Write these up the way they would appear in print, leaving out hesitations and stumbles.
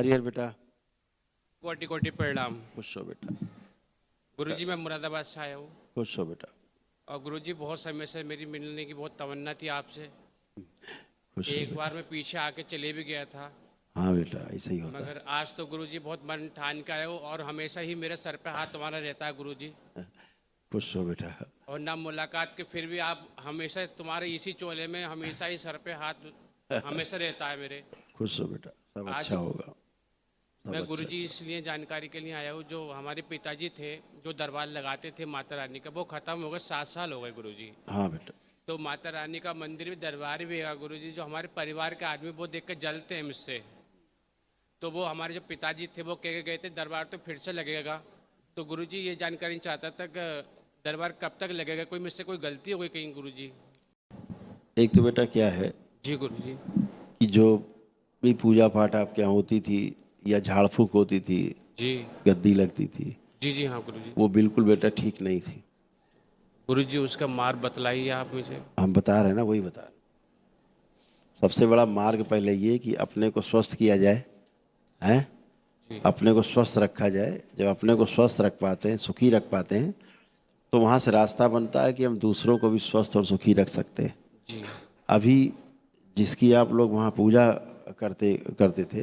हरिहर बेटा, कोटि कोटि प्रणाम। खुश हो बेटा, गुरुजी मैं मुरादाबाद से आया हूँ खुश हो बेटा, और गुरुजी बहुत समय से मेरी मिलने की बहुत तमन्ना थी आपसे। खुश हो एक बेटा। बार मैं पीछे आके चले भी गया था, हाँ बेटा, ऐसा ही होता मगर आज तो गुरुजी बहुत मन ठान के आए हो और हमेशा ही मेरे सर पे हाथ तुम्हारा रहता है गुरुजी। है। खुश हो बेटा। और ना मुलाकात के फिर भी आप हमेशा तुम्हारे इसी चोले में हमेशा ही सर पे हाथ हमेशा रहता है मेरे। खुश हो बेटा, सब आज अच्छा होगा, सब मैं अच्छा गुरुजी अच्छा। इसलिए जानकारी के लिए आया हूँ, जो हमारे पिताजी थे जो दरबार लगाते थे माता रानी का, वो ख़त्म हो गए, 7 साल हो गए गुरुजी। हाँ बेटा, तो माता रानी का मंदिर भी दरबार भी है गुरुजी, जो हमारे परिवार के आदमी वो देख कर जलते हैं मुझसे। तो वो हमारे जो पिताजी थे वो कह के गए थे दरबार तो फिर से लगेगा। तो गुरुजी ये जानकारी चाहता था कि दरबार कब तक लगेगा, कोई मुझसे कोई गलती हो गई कहीं गुरुजी? एक तो बेटा क्या है जी गुरुजी। कि जो भी पूजा पाठ आपके यहाँ होती थी या झाड़ फूक होती थी, जी गद्दी लगती थी, जी जी हाँ गुरुजी। वो बिल्कुल बेटा ठीक नहीं थी। गुरुजी उसका मार्ग बतलाइए आप मुझे। हम बता रहे हैं ना, वही बता रहे हैं। सबसे बड़ा मार्ग पहले ये कि अपने को स्वस्थ किया जाए, हैं, जी अपने को स्वस्थ रखा जाए। जब अपने को स्वस्थ रख पाते हैं, सुखी रख पाते हैं, तो वहाँ से रास्ता बनता है कि हम दूसरों को भी स्वस्थ और सुखी रख सकते हैं। जी अभी जिसकी आप लोग वहाँ पूजा करते करते थे,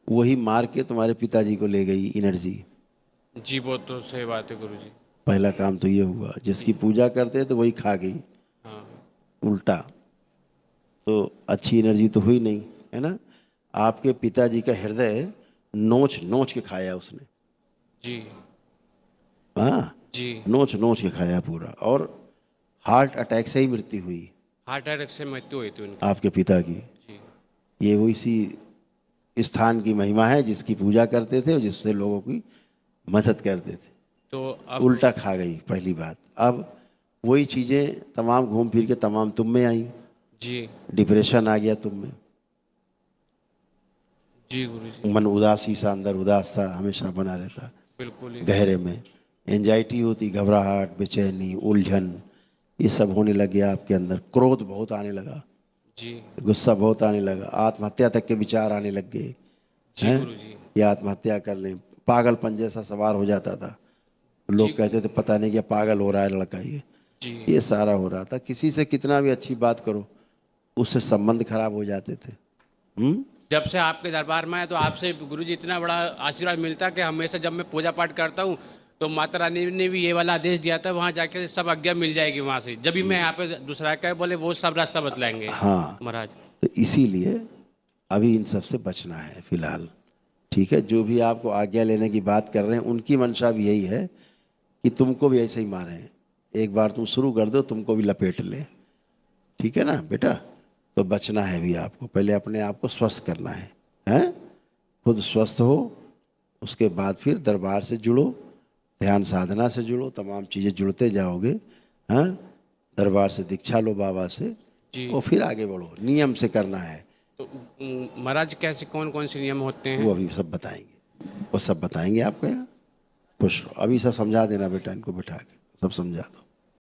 वही मार के तुम्हारे पिताजी को ले गई एनर्जी। जी वो तो सही बात है गुरुजी। पहला काम तो ये हुआ, जिसकी जी पूजा करते तो वही खा गई हाँ उल्टा। तो अच्छी एनर्जी तो हुई नहीं, है ना। आपके पिताजी का हृदय नोच नोच के खाया उसने। जी हाँ, जी। नोच नोच के खाया पूरा। और हार्ट अटैक से ही मृत्यु हुई हार्ट अटैक से मृत्यु हुई थी उनकी। आपके पिता की। जी ये वो इसी स्थान की महिमा है, जिसकी पूजा करते थे और जिससे लोगों की मदद करते थे। तो अब उल्टा खा गई पहली बात। अब वही चीज़ें तमाम घूम फिर के तमाम तुम में आई। जी डिप्रेशन आ गया तुम में, जी गुरुजी। मन उदासी सा, अंदर उदास सा हमेशा बना रहता, बिल्कुल ही। गहरे में एंजाइटी होती, घबराहट, बेचैनी, उलझन, ये सब होने लग गया आपके अंदर। क्रोध बहुत आने लगा, जी गुस्सा बहुत आने लगा, आत्महत्या तक के विचार आने लग गए जी हैं गुरुजी। कि आत्महत्या कर लें। पागलपन जैसा सवार हो जाता था, जी लोग कहते थे पता नहीं क्या पागल हो रहा है लड़का जी। ये सारा हो रहा था। किसी से कितना भी अच्छी बात करो, उससे संबंध खराब हो जाते थे। जब से आपके दरबार में आए तो आपसे गुरुजी इतना बड़ा आशीर्वाद मिलता है कि हमेशा जब मैं पूजा पाठ करता हूँ तो माता रानी ने भी ये वाला आदेश दिया था, वहाँ जाके सब आज्ञा मिल जाएगी वहाँ से। जब भी मैं यहाँ पे दूसरा का बोले वो सब रास्ता बतलाएंगे हाँ, महाराज। तो इसीलिए अभी इन सब से बचना है फिलहाल। ठीक है, जो भी आपको आज्ञा लेने की बात कर रहे हैं, उनकी मंशा भी यही है कि तुमको भी ऐसे ही मारें। एक बार तुम शुरू कर दो, तुमको भी लपेट ले। ठीक है ना बेटा। तो बचना है भी आपको, पहले अपने आप को स्वस्थ करना है, हैं। खुद स्वस्थ हो, उसके बाद फिर दरबार से जुड़ो, ध्यान साधना से जुड़ो, तमाम चीज़ें जुड़ते जाओगे। हाँ, दरबार से दीक्षा लो बाबा से, जी। और फिर आगे बढ़ो। नियम से करना है, तो महाराज कैसे कौन कौन से नियम होते वो हैं? अभी सब बताएंगे, वो सब बताएंगे आपको यहाँ। खुश रहो, अभी सब समझा देना बेटा, इनको बिठा के सब समझा दो।